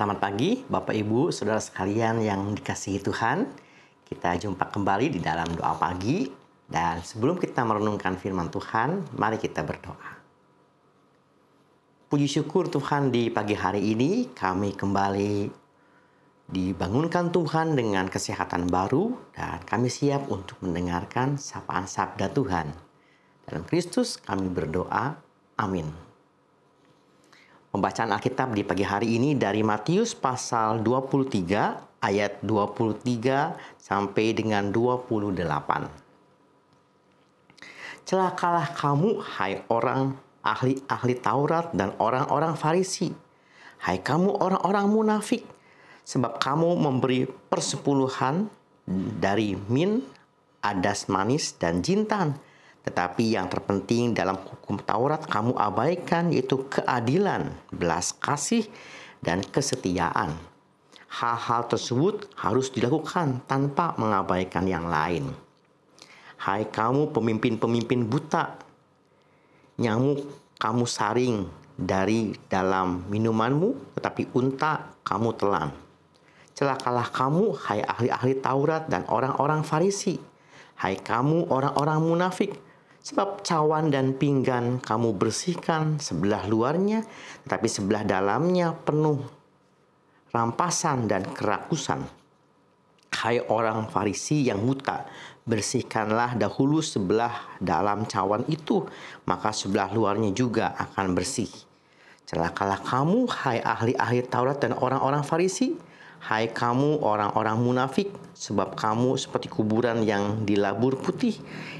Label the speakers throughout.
Speaker 1: Selamat pagi, Bapak Ibu, Saudara sekalian yang dikasihi Tuhan. Kita jumpa kembali di dalam doa pagi. Dan sebelum kita merenungkan firman Tuhan, mari kita berdoa. Puji syukur Tuhan, di pagi hari ini kami kembali dibangunkan Tuhan dengan kesehatan baru. Dan kami siap untuk mendengarkan sapaan sabda Tuhan. Dalam Kristus kami berdoa. Amin. Pembacaan Alkitab di pagi hari ini dari Matius pasal 23 ayat 23 sampai dengan 28. Celakalah kamu, hai orang ahli Taurat dan orang-orang Farisi. Hai kamu orang-orang munafik, sebab kamu memberi persepuluhan dari min, adas manis, dan jintan. Tetapi yang terpenting dalam hukum Taurat kamu abaikan, yaitu keadilan, belas kasih, dan kesetiaan. Hal-hal tersebut harus dilakukan tanpa mengabaikan yang lain. Hai kamu pemimpin-pemimpin buta, nyamuk kamu saring dari dalam minumanmu, tetapi unta kamu telan. Celakalah kamu, hai ahli-ahli Taurat dan orang-orang Farisi. Hai kamu orang-orang munafik, sebab cawan dan pinggan kamu bersihkan sebelah luarnya, tetapi sebelah dalamnya penuh rampasan dan kerakusan. Hai orang Farisi yang buta, bersihkanlah dahulu sebelah dalam cawan itu, maka sebelah luarnya juga akan bersih. Celakalah kamu, hai ahli-ahli Taurat dan orang-orang Farisi. Hai kamu orang-orang munafik, sebab kamu seperti kuburan yang dilabur putih,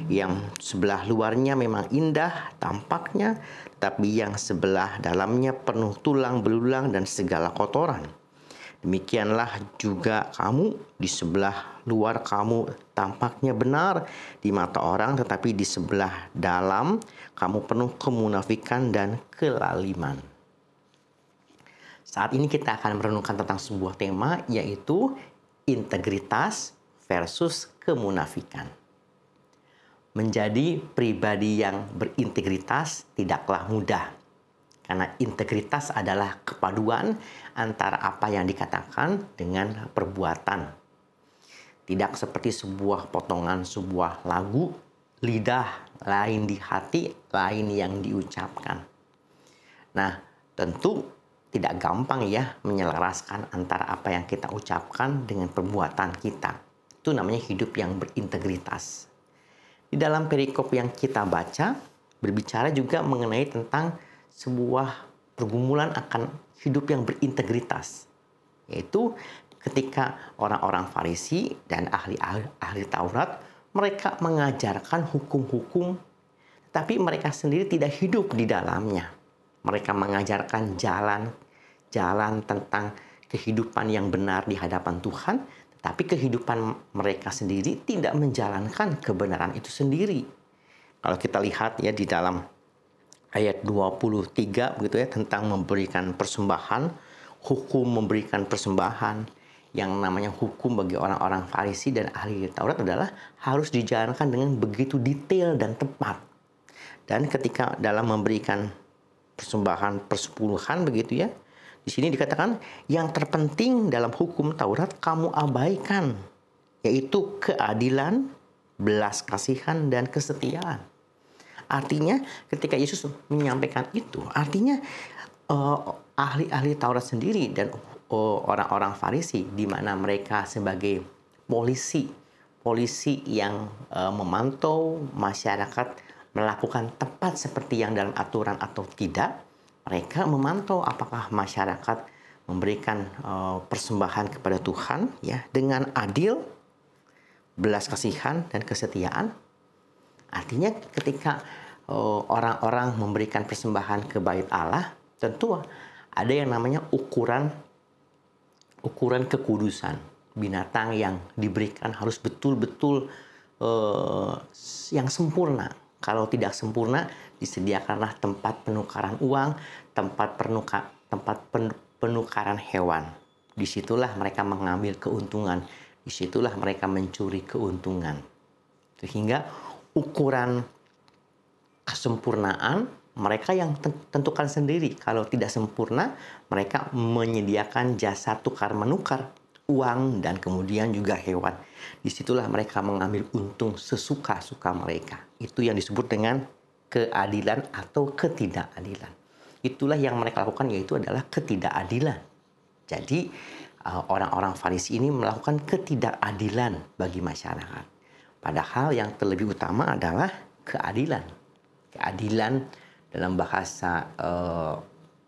Speaker 1: yang sebelah luarnya memang indah tampaknya, tapi yang sebelah dalamnya penuh tulang belulang dan segala kotoran. Demikianlah juga kamu, di sebelah luar kamu tampaknya benar di mata orang, tetapi di sebelah dalam kamu penuh kemunafikan dan kelaliman. Saat ini kita akan merenungkan tentang sebuah tema, yaitu integritas versus kemunafikan. Menjadi pribadi yang berintegritas tidaklah mudah. Karena integritas adalah kepaduan antara apa yang dikatakan dengan perbuatan. Tidak seperti sebuah potongan sebuah lagu, lidah lain di hati, lain yang diucapkan. Nah, tentu tidak gampang ya menyelaraskan antara apa yang kita ucapkan dengan perbuatan kita. Itu namanya hidup yang berintegritas. Di dalam perikop yang kita baca, berbicara juga mengenai tentang sebuah pergumulan akan hidup yang berintegritas. Yaitu ketika orang-orang Farisi dan ahli Taurat, mereka mengajarkan hukum-hukum, tapi mereka sendiri tidak hidup di dalamnya. Mereka mengajarkan jalan tentang kehidupan yang benar di hadapan Tuhan, tetapi kehidupan mereka sendiri tidak menjalankan kebenaran itu sendiri. Kalau kita lihat ya di dalam ayat 23 begitu ya, tentang memberikan persembahan, hukum memberikan persembahan, yang namanya hukum bagi orang-orang Farisi dan ahli Taurat adalah harus dijalankan dengan begitu detail dan tepat. Dan ketika dalam memberikan persembahan persepuluhan begitu ya, di sini dikatakan yang terpenting dalam hukum Taurat kamu abaikan, yaitu keadilan, belas kasihan, dan kesetiaan. Artinya ketika Yesus menyampaikan itu, artinya ahli-ahli Taurat sendiri dan orang-orang Farisi, di mana mereka sebagai polisi yang memantau masyarakat melakukan tepat seperti yang dalam aturan atau tidak. Mereka memantau apakah masyarakat memberikan persembahan kepada Tuhan ya dengan adil, belas kasihan, dan kesetiaan. Artinya ketika orang-orang memberikan persembahan ke bait Allah, tentu ada yang namanya ukuran kekudusan. Binatang yang diberikan harus betul-betul yang sempurna. Kalau tidak sempurna, disediakanlah tempat penukaran uang, tempat penukaran hewan. Disitulah mereka mengambil keuntungan. Disitulah mereka mencuri keuntungan. Sehingga ukuran kesempurnaan mereka yang tentukan sendiri. Kalau tidak sempurna, mereka menyediakan jasa tukar-menukar uang dan kemudian juga hewan. Disitulah mereka mengambil untung sesuka-suka mereka. Itu yang disebut dengan keadilan atau ketidakadilan. Itulah yang mereka lakukan, yaitu adalah ketidakadilan. Jadi orang-orang Farisi ini melakukan ketidakadilan bagi masyarakat. Padahal yang terlebih utama adalah keadilan. Keadilan dalam bahasa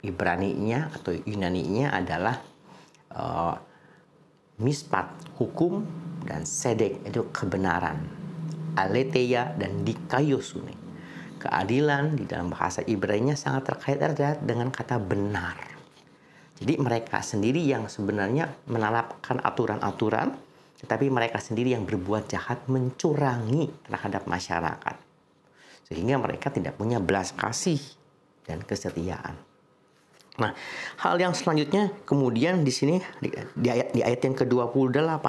Speaker 1: Ibrani-nya atau Yunani-nya adalah mispat, hukum, dan sedek, itu kebenaran. Aletheia dan dikaiosune. Keadilan di dalam bahasa Ibrani-nya sangat terkait dengan kata benar. Jadi mereka sendiri yang sebenarnya menerapkan aturan-aturan, tetapi mereka sendiri yang berbuat jahat, mencurangi terhadap masyarakat. Sehingga mereka tidak punya belas kasih dan kesetiaan. Nah, hal yang selanjutnya kemudian di sini di ayat yang ke-28.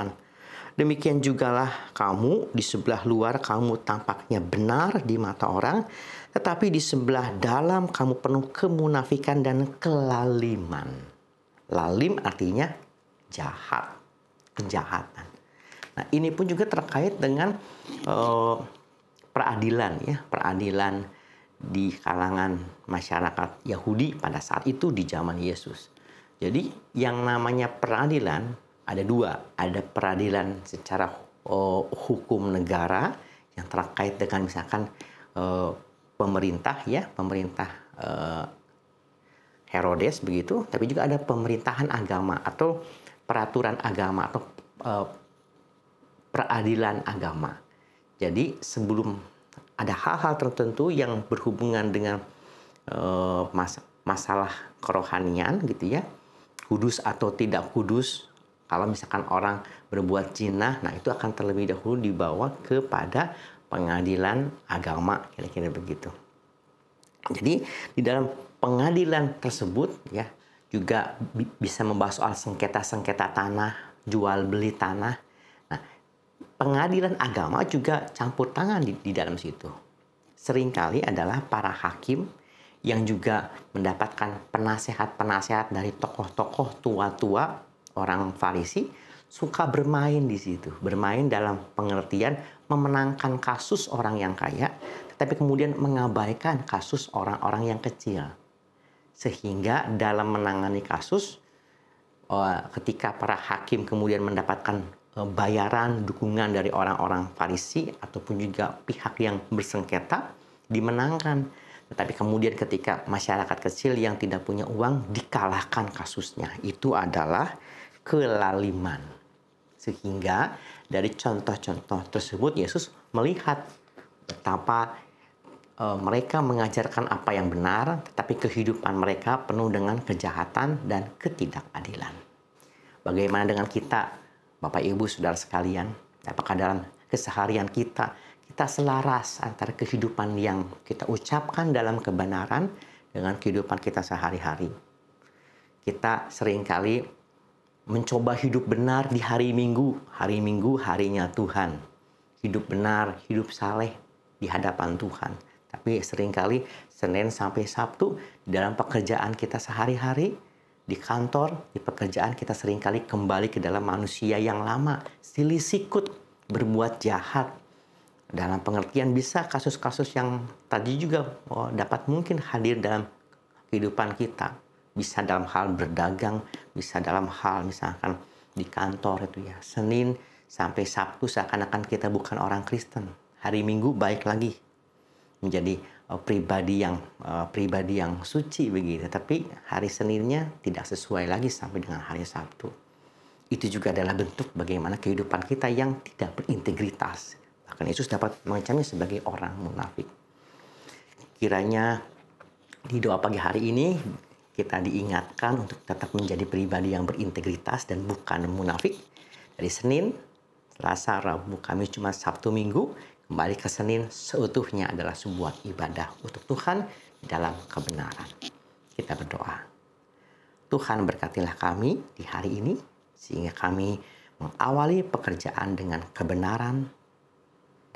Speaker 1: Demikian jugalah kamu, di sebelah luar kamu tampaknya benar di mata orang, tetapi di sebelah dalam kamu penuh kemunafikan dan kelaliman. Lalim artinya jahat, kejahatan. Nah, ini pun juga terkait dengan peradilan, ya, peradilan di kalangan masyarakat Yahudi pada saat itu di zaman Yesus. Jadi yang namanya peradilan ada dua, ada peradilan secara hukum negara yang terkait dengan misalkan pemerintah, ya, pemerintah Herodes begitu, tapi juga ada pemerintahan agama atau peraturan agama atau peradilan agama. Jadi sebelum ada hal-hal tertentu yang berhubungan dengan masalah kerohanian gitu ya, kudus atau tidak kudus. Kalau misalkan orang berbuat zina, nah itu akan terlebih dahulu dibawa kepada pengadilan agama, kira-kira begitu. Jadi di dalam pengadilan tersebut ya juga bisa membahas soal sengketa-sengketa tanah, jual beli tanah. Nah, pengadilan agama juga campur tangan di dalam situ. Seringkali adalah para hakim yang juga mendapatkan penasehat-penasehat dari tokoh-tokoh tua-tua orang Farisi, suka bermain di situ. Bermain dalam pengertian memenangkan kasus orang yang kaya, tetapi kemudian mengabaikan kasus orang-orang yang kecil. Sehingga dalam menangani kasus, ketika para hakim kemudian mendapatkan bayaran, dukungan dari orang-orang Farisi ataupun juga pihak yang bersengketa, dimenangkan. Tetapi kemudian ketika masyarakat kecil yang tidak punya uang dikalahkan kasusnya. Itu adalah kelaliman. Sehingga dari contoh-contoh tersebut Yesus melihat betapa mereka mengajarkan apa yang benar, tetapi kehidupan mereka penuh dengan kejahatan dan ketidakadilan. Bagaimana dengan kita, Bapak Ibu Saudara sekalian? Apakah dalam keseharian kita selaras antara kehidupan yang kita ucapkan dalam kebenaran dengan kehidupan kita sehari-hari? Kita seringkali mencoba hidup benar di hari Minggu. Hari Minggu harinya Tuhan. Hidup benar, hidup saleh di hadapan Tuhan. Tapi seringkali Senin sampai Sabtu di dalam pekerjaan kita sehari-hari, di kantor, di pekerjaan kita seringkali kembali ke dalam manusia yang lama, silih sikut, berbuat jahat. Dalam pengertian bisa kasus-kasus yang tadi juga dapat mungkin hadir dalam kehidupan kita. Bisa dalam hal berdagang, bisa dalam hal misalkan di kantor itu ya. Senin sampai Sabtu seakan-akan kita bukan orang Kristen. Hari Minggu baik lagi menjadi pribadi yang suci begitu. Tapi hari Seninnya tidak sesuai lagi sampai dengan hari Sabtu. Itu juga adalah bentuk bagaimana kehidupan kita yang tidak berintegritas. Bahkan Yesus dapat mengecamnya sebagai orang munafik. Kiranya di doa pagi hari ini kita diingatkan untuk tetap menjadi pribadi yang berintegritas dan bukan munafik. Dari Senin, Selasa, Rabu, Kamis, Jumat, Sabtu, Minggu, kembali ke Senin seutuhnya adalah sebuah ibadah untuk Tuhan dalam kebenaran. Kita berdoa. Tuhan berkatilah kami di hari ini, sehingga kami mengawali pekerjaan dengan kebenaran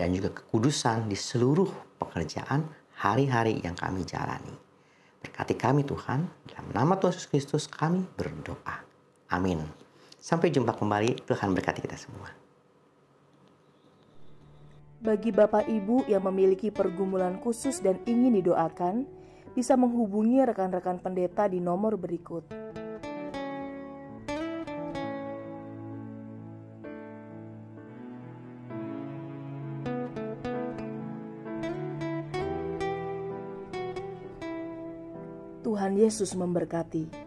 Speaker 1: dan juga kekudusan di seluruh pekerjaan hari-hari yang kami jalani. Berkati kami Tuhan, dalam nama Tuhan Yesus Kristus kami berdoa. Amin. Sampai jumpa kembali, Tuhan berkati kita semua.
Speaker 2: Bagi Bapak Ibu yang memiliki pergumulan khusus dan ingin didoakan, bisa menghubungi rekan-rekan pendeta di nomor berikut. Tuhan Yesus memberkati.